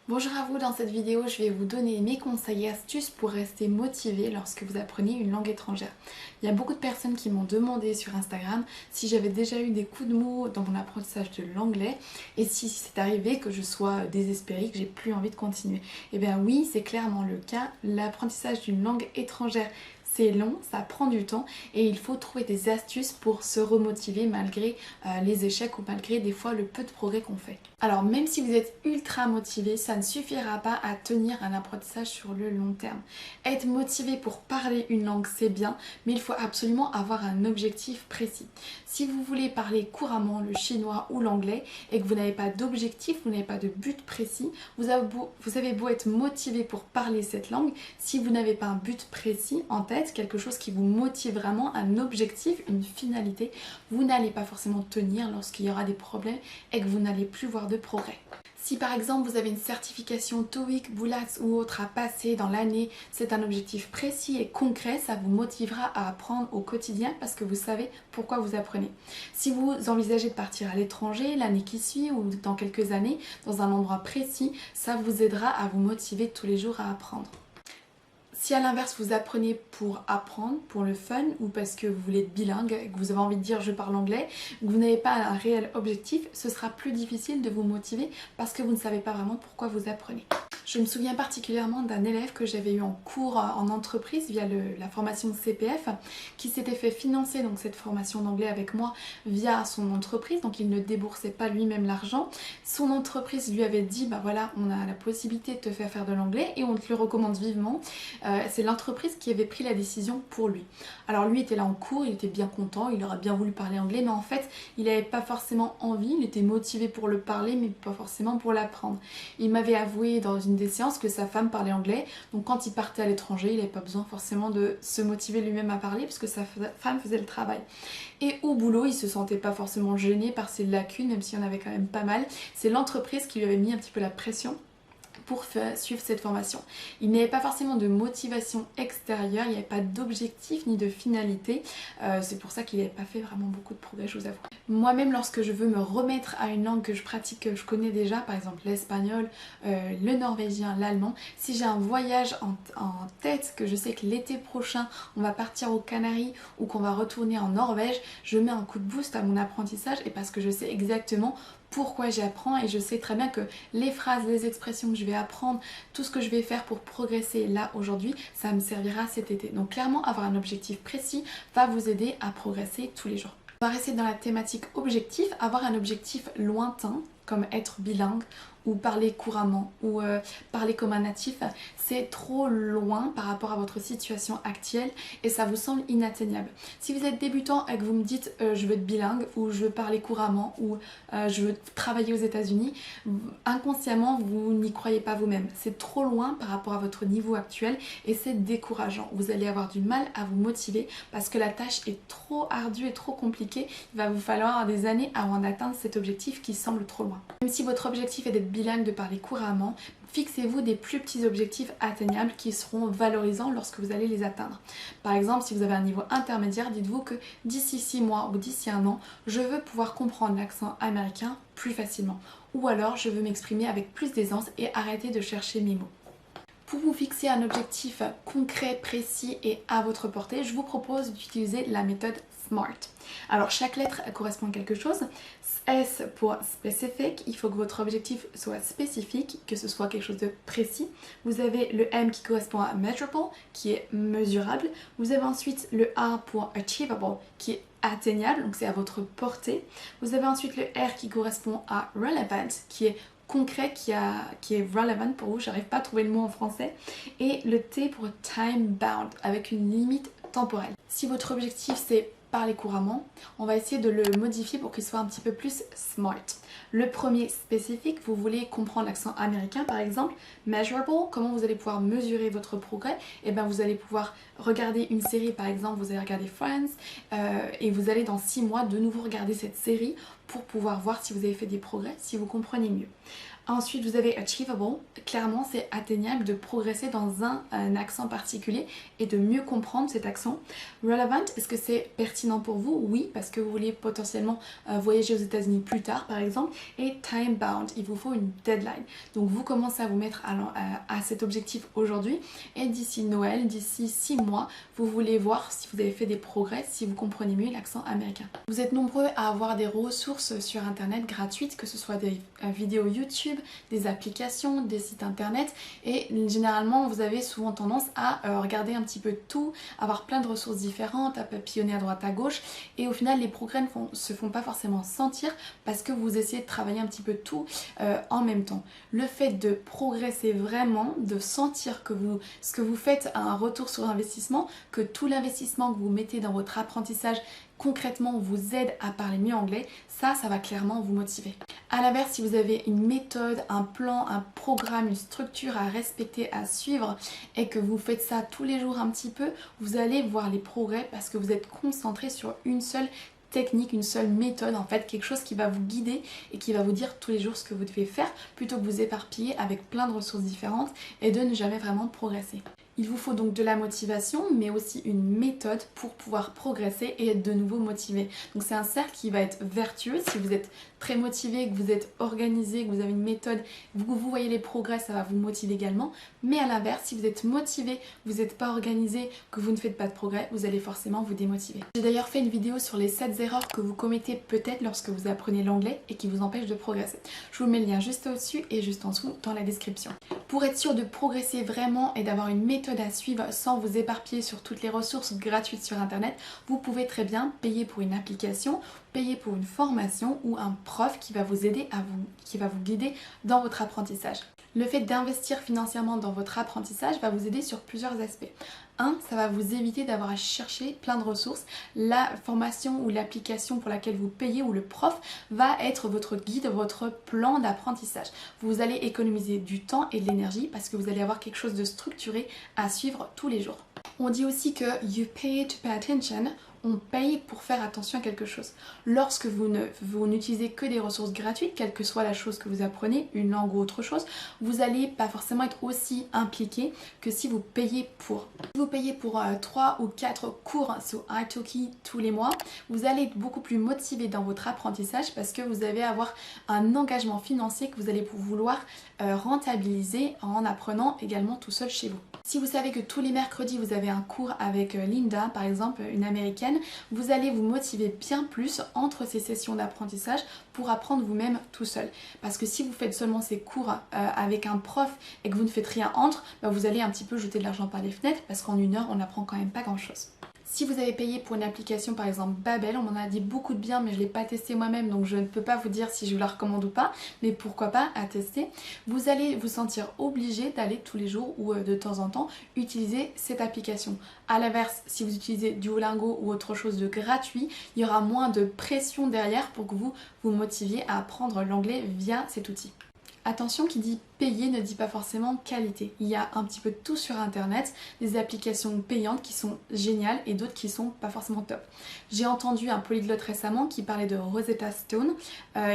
Bonjour à vous, dans cette vidéo je vais vous donner mes conseils et astuces pour rester motivé lorsque vous apprenez une langue étrangère. Il y a beaucoup de personnes qui m'ont demandé sur Instagram si j'avais déjà eu des coups de mou dans mon apprentissage de l'anglais et si c'est arrivé que je sois désespérée, que j'ai plus envie de continuer. Et bien oui, c'est clairement le cas. L'apprentissage d'une langue étrangère, c'est long, ça prend du temps et il faut trouver des astuces pour se remotiver malgré les échecs ou malgré des fois le peu de progrès qu'on fait. Alors même si vous êtes ultra motivé, ça ne suffira pas à tenir un apprentissage sur le long terme. Être motivé pour parler une langue, c'est bien, mais il faut absolument avoir un objectif précis. Si vous voulez parler couramment le chinois ou l'anglais et que vous n'avez pas d'objectif, vous n'avez pas de but précis, vous avez beau être motivé pour parler cette langue, si vous n'avez pas un but précis en tête, quelque chose qui vous motive vraiment, un objectif, une finalité, vous n'allez pas forcément tenir lorsqu'il y aura des problèmes et que vous n'allez plus voir de progrès. Si par exemple vous avez une certification TOEIC, BULAS ou autre à passer dans l'année, c'est un objectif précis et concret, ça vous motivera à apprendre au quotidien parce que vous savez pourquoi vous apprenez. Si vous envisagez de partir à l'étranger l'année qui suit ou dans quelques années, dans un endroit précis, ça vous aidera à vous motiver tous les jours à apprendre. Si à l'inverse vous apprenez pour apprendre, pour le fun ou parce que vous voulez être bilingue, que vous avez envie de dire je parle anglais, que vous n'avez pas un réel objectif, ce sera plus difficile de vous motiver parce que vous ne savez pas vraiment pourquoi vous apprenez. Je me souviens particulièrement d'un élève que j'avais eu en cours en entreprise via la formation CPF qui s'était fait financer donc cette formation d'anglais avec moi via son entreprise, donc il ne déboursait pas lui-même l'argent. Son entreprise lui avait dit bah voilà, on a la possibilité de te faire de l'anglais et on te le recommande vivement. C'est l'entreprise qui avait pris la décision pour lui. Alors lui était là en cours, il était bien content, il aurait bien voulu parler anglais, mais en fait il n'avait pas forcément envie, il était motivé pour le parler mais pas forcément pour l'apprendre. Il m'avait avoué dans une des séances que sa femme parlait anglais, donc quand il partait à l'étranger il n'avait pas besoin forcément de se motiver lui-même à parler puisque sa femme faisait le travail. Et au boulot il se sentait pas forcément gêné par ses lacunes, même s'il y en avait quand même pas mal. C'est l'entreprise qui lui avait mis un petit peu la pression pour suivre cette formation. Il n'y avait pas forcément de motivation extérieure, il n'y avait pas d'objectif ni de finalité. C'est pour ça qu'il n'avait pas fait vraiment beaucoup de progrès, je vous avoue. Moi-même, lorsque je veux me remettre à une langue que je pratique, que je connais déjà, par exemple l'espagnol, le norvégien, l'allemand, si j'ai un voyage en tête, que je sais que l'été prochain on va partir aux Canaries ou qu'on va retourner en Norvège, je mets un coup de boost à mon apprentissage et parce que je sais exactement pourquoi j'apprends et je sais très bien que les phrases, les expressions que je vais apprendre, tout ce que je vais faire pour progresser là aujourd'hui, ça me servira cet été. Donc clairement avoir un objectif précis va vous aider à progresser tous les jours. On va rester dans la thématique objectif, avoir un objectif lointain comme être bilingue ou parler couramment ou parler comme un natif, c'est trop loin par rapport à votre situation actuelle et ça vous semble inatteignable. Si vous êtes débutant et que vous me dites je veux être bilingue ou je veux parler couramment ou je veux travailler aux États-Unis, inconsciemment vous n'y croyez pas vous-même. C'est trop loin par rapport à votre niveau actuel et c'est décourageant. Vous allez avoir du mal à vous motiver parce que la tâche est trop ardue et trop compliquée. Il va vous falloir des années avant d'atteindre cet objectif qui semble trop loin. Même si votre objectif est d'être bilingue, de parler couramment, fixez-vous des plus petits objectifs atteignables qui seront valorisants lorsque vous allez les atteindre. Par exemple, si vous avez un niveau intermédiaire, dites-vous que d'ici 6 mois ou d'ici 1 an, je veux pouvoir comprendre l'accent américain plus facilement. Ou alors, je veux m'exprimer avec plus d'aisance et arrêter de chercher mes mots. Pour vous fixer un objectif concret, précis et à votre portée, je vous propose d'utiliser la méthode SMART. Alors chaque lettre correspond à quelque chose. S pour specific, il faut que votre objectif soit spécifique, que ce soit quelque chose de précis. Vous avez le M qui correspond à measurable, qui est mesurable. Vous avez ensuite le A pour achievable, qui est atteignable, donc c'est à votre portée. Vous avez ensuite le R qui correspond à relevant, qui est concret, qui est relevant pour vous, j'arrive pas à trouver le mot en français, et le T pour time bound, avec une limite temporelle. Si votre objectif c'est parler couramment, on va essayer de le modifier pour qu'il soit un petit peu plus smart. Le premier spécifique, vous voulez comprendre l'accent américain par exemple, measurable, comment vous allez pouvoir mesurer votre progrès, et bien vous allez pouvoir regarder une série par exemple, vous allez regarder Friends et vous allez dans 6 mois de nouveau regarder cette série pour pouvoir voir si vous avez fait des progrès, si vous comprenez mieux. Ensuite, vous avez achievable. Clairement, c'est atteignable de progresser dans un accent particulier et de mieux comprendre cet accent. Relevant, est-ce que c'est pertinent pour vous? Oui, parce que vous voulez potentiellement voyager aux États-Unis plus tard, par exemple. Et time bound, il vous faut une deadline. Donc, vous commencez à vous mettre à cet objectif aujourd'hui. Et d'ici Noël, d'ici 6 mois, vous voulez voir si vous avez fait des progrès, si vous comprenez mieux l'accent américain. Vous êtes nombreux à avoir des ressources sur Internet gratuites, que ce soit des vidéos YouTube, des applications, des sites internet et généralement vous avez souvent tendance à regarder un petit peu tout, avoir plein de ressources différentes, à papillonner à droite à gauche et au final les progrès ne se font pas forcément sentir parce que vous essayez de travailler un petit peu tout en même temps. Le fait de progresser vraiment, de sentir que ce que vous faites a un retour sur investissement, que tout l'investissement que vous mettez dans votre apprentissage concrètement vous aide à parler mieux anglais, ça va clairement vous motiver. A l'inverse, si vous avez une méthode, un plan, un programme, une structure à respecter, à suivre et que vous faites ça tous les jours un petit peu, vous allez voir les progrès parce que vous êtes concentré sur une seule technique, une seule méthode en fait, quelque chose qui va vous guider et qui va vous dire tous les jours ce que vous devez faire plutôt que vous éparpiller avec plein de ressources différentes et de ne jamais vraiment progresser. Il vous faut donc de la motivation, mais aussi une méthode pour pouvoir progresser et être de nouveau motivé. Donc c'est un cercle qui va être vertueux. Si vous êtes très motivé, que vous êtes organisé, que vous avez une méthode, vous voyez les progrès, ça va vous motiver également. Mais à l'inverse, si vous êtes motivé, vous n'êtes pas organisé, que vous ne faites pas de progrès, vous allez forcément vous démotiver. J'ai d'ailleurs fait une vidéo sur les 7 erreurs que vous commettez peut-être lorsque vous apprenez l'anglais et qui vous empêchent de progresser. Je vous mets le lien juste au-dessus et juste en dessous dans la description. Pour être sûr de progresser vraiment et d'avoir une méthode à suivre sans vous éparpiller sur toutes les ressources gratuites sur internet, vous pouvez très bien payer pour une application, payer pour une formation ou un prof qui va vous aider qui va vous guider dans votre apprentissage. Le fait d'investir financièrement dans votre apprentissage va vous aider sur plusieurs aspects. Ça va vous éviter d'avoir à chercher plein de ressources. La formation ou l'application pour laquelle vous payez ou le prof va être votre guide, votre plan d'apprentissage. Vous allez économiser du temps et de l'énergie parce que vous allez avoir quelque chose de structuré à suivre tous les jours. On dit aussi que you pay to pay attention. On paye pour faire attention à quelque chose. Lorsque vous n'utilisez que des ressources gratuites, quelle que soit la chose que vous apprenez, une langue ou autre chose, vous n'allez pas forcément être aussi impliqué que si vous payez pour. Si vous payez pour 3 ou 4 cours sur italki tous les mois, vous allez être beaucoup plus motivé dans votre apprentissage parce que vous allez avoir un engagement financier que vous allez vouloir rentabiliser en apprenant également tout seul chez vous. Si vous savez que tous les mercredis vous avez un cours avec Linda, par exemple, une américaine, vous allez vous motiver bien plus entre ces sessions d'apprentissage pour apprendre vous-même tout seul. Parce que si vous faites seulement ces cours avec un prof et que vous ne faites rien entre, vous allez un petit peu jeter de l'argent par les fenêtres parce qu'en 1 heure on n'apprend quand même pas grand-chose. Si vous avez payé pour une application par exemple Babel, on m'en a dit beaucoup de bien mais je ne l'ai pas testé moi-même donc je ne peux pas vous dire si je vous la recommande ou pas, mais pourquoi pas à tester, vous allez vous sentir obligé d'aller tous les jours ou de temps en temps utiliser cette application. A l'inverse, si vous utilisez Duolingo ou autre chose de gratuit, il y aura moins de pression derrière pour que vous vous motiviez à apprendre l'anglais via cet outil. Attention, qui dit payer ne dit pas forcément qualité. Il y a un petit peu de tout sur internet, des applications payantes qui sont géniales et d'autres qui sont pas forcément top. J'ai entendu un polyglotte récemment qui parlait de Rosetta Stone,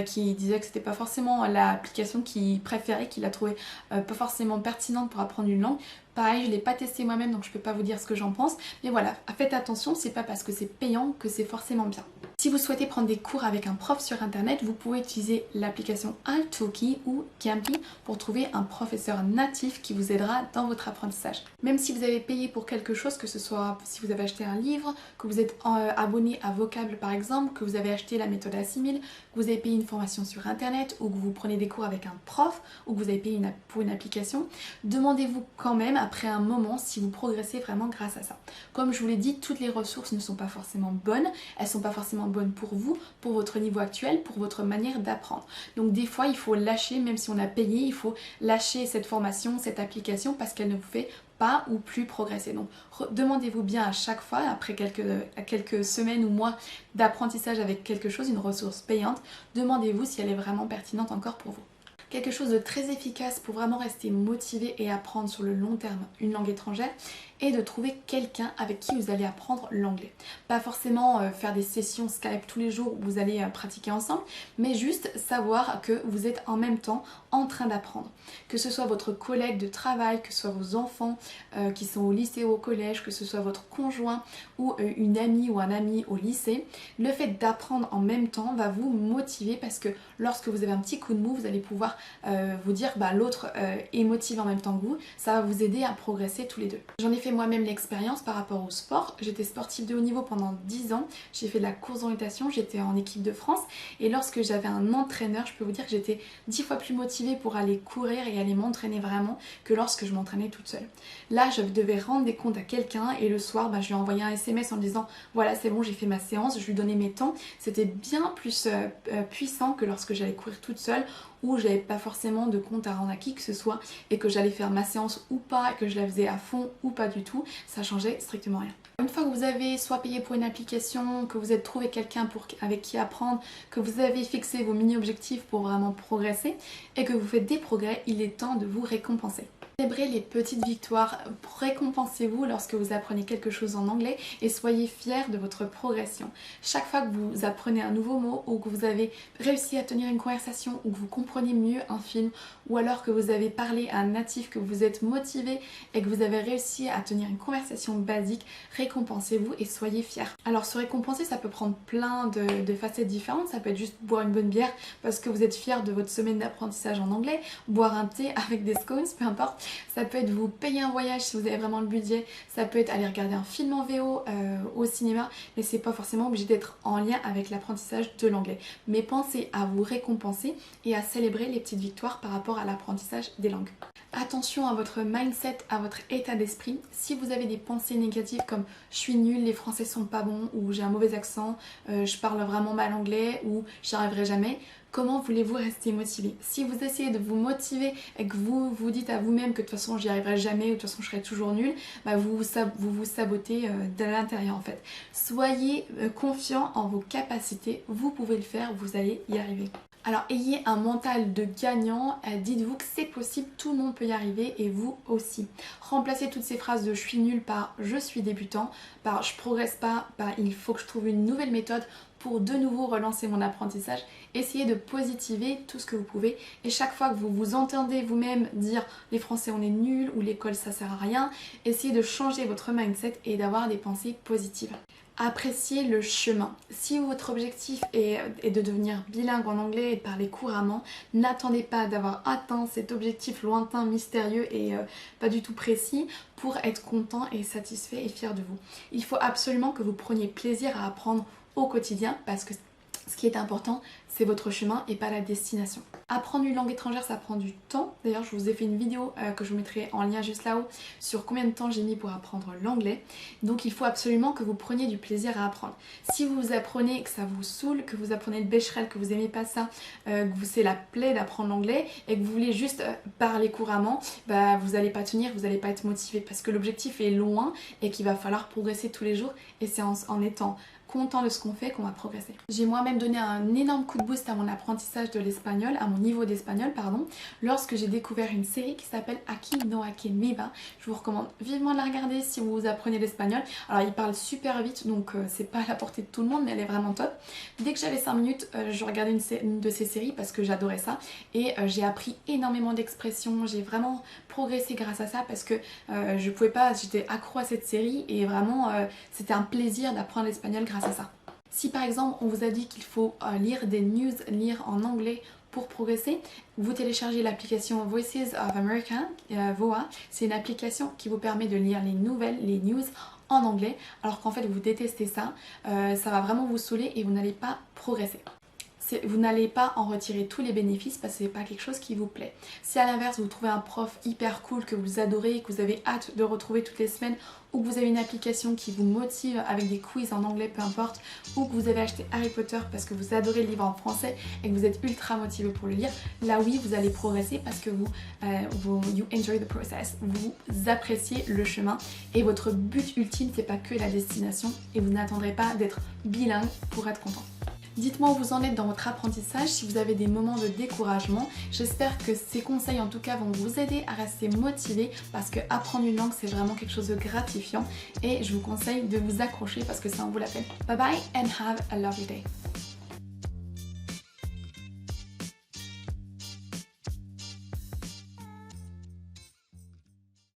qui disait que c'était pas forcément l'application qu'il préférait, qu'il a trouvé pas forcément pertinente pour apprendre une langue. Pareil, je ne l'ai pas testé moi-même donc je peux pas vous dire ce que j'en pense. Mais voilà, faites attention, c'est pas parce que c'est payant que c'est forcément bien. Si vous souhaitez prendre des cours avec un prof sur internet, vous pouvez utiliser l'application italki ou Campy pour trouver un professeur natif qui vous aidera dans votre apprentissage. Même si vous avez payé pour quelque chose, que ce soit si vous avez acheté un livre, que vous êtes abonné à Vocable par exemple, que vous avez acheté la méthode Assimile, que vous avez payé une formation sur internet ou que vous prenez des cours avec un prof ou que vous avez payé pour une application, demandez-vous quand même après un moment si vous progressez vraiment grâce à ça. Comme je vous l'ai dit, toutes les ressources ne sont pas forcément bonnes, elles sont pas forcément bonnes pour vous, pour votre niveau actuel, pour votre manière d'apprendre. Donc des fois il faut lâcher, même si on a payé, il faut lâcher cette formation, cette application parce qu'elle ne vous fait pas ou plus progresser. Donc demandez-vous bien à chaque fois, après quelques semaines ou mois d'apprentissage avec quelque chose, une ressource payante, demandez-vous si elle est vraiment pertinente encore pour vous. Quelque chose de très efficace pour vraiment rester motivé et apprendre sur le long terme une langue étrangère et de trouver quelqu'un avec qui vous allez apprendre l'anglais. Pas forcément faire des sessions Skype tous les jours où vous allez pratiquer ensemble, mais juste savoir que vous êtes en même temps en train d'apprendre. Que ce soit votre collègue de travail, que ce soit vos enfants qui sont au lycée ou au collège, que ce soit votre conjoint ou une amie ou un ami au lycée, le fait d'apprendre en même temps va vous motiver parce que lorsque vous avez un petit coup de mou, vous allez pouvoir vous dire l'autre est motivé en même temps que vous, ça va vous aider à progresser tous les deux. J'en ai fait moi-même l'expérience par rapport au sport. J'étais sportive de haut niveau pendant 10 ans, j'ai fait de la course d'orientation, j'étais en équipe de France et lorsque j'avais un entraîneur, je peux vous dire que j'étais 10 fois plus motivée pour aller courir et aller m'entraîner vraiment que lorsque je m'entraînais toute seule. Là, je devais rendre des comptes à quelqu'un et le soir, je lui ai envoyé un SMS en me disant voilà, c'est bon, j'ai fait ma séance, je lui donnais mes temps. C'était bien plus puissant que lorsque j'allais courir toute seule où j'avais pas forcément de compte à rendre à qui que ce soit et que j'allais faire ma séance ou pas, que je la faisais à fond ou pas du tout, ça changeait strictement rien. Une fois que vous avez soit payé pour une application, que vous avez trouvé quelqu'un avec qui apprendre, que vous avez fixé vos mini-objectifs pour vraiment progresser et que vous faites des progrès, il est temps de vous récompenser. Célébrez les petites victoires, récompensez-vous lorsque vous apprenez quelque chose en anglais et soyez fiers de votre progression. Chaque fois que vous apprenez un nouveau mot ou que vous avez réussi à tenir une conversation ou que vous comprenez mieux un film ou alors que vous avez parlé à un natif, que vous êtes motivé et que vous avez réussi à tenir une conversation basique, récompensez-vous et soyez fiers. Alors se récompenser, ça peut prendre plein de facettes différentes, ça peut être juste boire une bonne bière parce que vous êtes fiers de votre semaine d'apprentissage en anglais, boire un thé avec des scones, peu importe. Ça peut être vous payer un voyage si vous avez vraiment le budget, ça peut être aller regarder un film en VO au cinéma, mais c'est pas forcément obligé d'être en lien avec l'apprentissage de l'anglais. Mais pensez à vous récompenser et à célébrer les petites victoires par rapport à l'apprentissage des langues. Attention à votre mindset, à votre état d'esprit. Si vous avez des pensées négatives comme je suis nulle, les français sont pas bons, ou j'ai un mauvais accent, je parle vraiment mal anglais, ou j'y arriverai jamais, comment voulez-vous rester motivé? Si vous essayez de vous motiver et que vous vous dites à vous-même que de toute façon j'y arriverai jamais ou de toute façon je serai toujours nulle, vous vous sabotez de l'intérieur en fait. Soyez confiant en vos capacités, vous pouvez le faire, vous allez y arriver. Alors ayez un mental de gagnant, dites-vous que c'est possible, tout le monde peut y arriver et vous aussi. Remplacez toutes ces phrases de je suis nul par je suis débutant, par je progresse pas, par il faut que je trouve une nouvelle méthode pour de nouveau relancer mon apprentissage. Essayez de positiver tout ce que vous pouvez et chaque fois que vous vous entendez vous-même dire les Français on est nuls ou l'école ça sert à rien, essayez de changer votre mindset et d'avoir des pensées positives. Appréciez le chemin. Si votre objectif est de devenir bilingue en anglais et de parler couramment, n'attendez pas d'avoir atteint cet objectif lointain, mystérieux et pas du tout précis pour être content et satisfait et fier de vous. Il faut absolument que vous preniez plaisir à apprendre au quotidien parce que ce qui est important, c'est votre chemin et pas la destination. Apprendre une langue étrangère, ça prend du temps. D'ailleurs, je vous ai fait une vidéo que je vous mettrai en lien juste là-haut sur combien de temps j'ai mis pour apprendre l'anglais. Donc il faut absolument que vous preniez du plaisir à apprendre. Si vous apprenez que ça vous saoule, que vous apprenez le bécherel, que vous aimez pas ça, que c'est la plaie d'apprendre l'anglais et que vous voulez juste parler couramment, vous n'allez pas tenir, vous n'allez pas être motivé parce que l'objectif est loin et qu'il va falloir progresser tous les jours et c'est en étant content de ce qu'on fait qu'on va progresser. J'ai moi-même donné un énorme coup de boost à mon apprentissage de l'espagnol, à mon niveau d'espagnol, pardon, lorsque j'ai découvert une série qui s'appelle Aquí no hay quien viva. Je vous recommande vivement de la regarder si vous apprenez l'espagnol. Alors il parle super vite donc c'est pas à la portée de tout le monde mais elle est vraiment top. Dès que j'avais 5 minutes, je regardais une de ces séries parce que j'adorais ça et j'ai appris énormément d'expressions, j'ai vraiment progressé grâce à ça parce que je pouvais pas, j'étais accro à cette série et vraiment c'était un plaisir d'apprendre l'espagnol grâce à ça. Si par exemple on vous a dit qu'il faut lire des news, lire en anglais pour progresser, vous téléchargez l'application Voices of America, VOA. C'est une application qui vous permet de lire les nouvelles, les news en anglais, alors qu'en fait vous détestez ça, ça va vraiment vous saouler et vous n'allez pas progresser. Vous n'allez pas en retirer tous les bénéfices parce que c'est pas quelque chose qui vous plaît. Si à l'inverse vous trouvez un prof hyper cool que vous adorez, que vous avez hâte de retrouver toutes les semaines, ou que vous avez une application qui vous motive avec des quiz en anglais, peu importe, ou que vous avez acheté Harry Potter parce que vous adorez le livre en français et que vous êtes ultra motivé pour le lire, là oui vous allez progresser parce que you enjoy the process, vous appréciez le chemin et votre but ultime c'est pas que la destination et vous n'attendrez pas d'être bilingue pour être content. Dites-moi où vous en êtes dans votre apprentissage, si vous avez des moments de découragement. J'espère que ces conseils en tout cas vont vous aider à rester motivé parce que apprendre une langue c'est vraiment quelque chose de gratifiant et je vous conseille de vous accrocher parce que ça en vaut la peine. Bye bye and have a lovely day.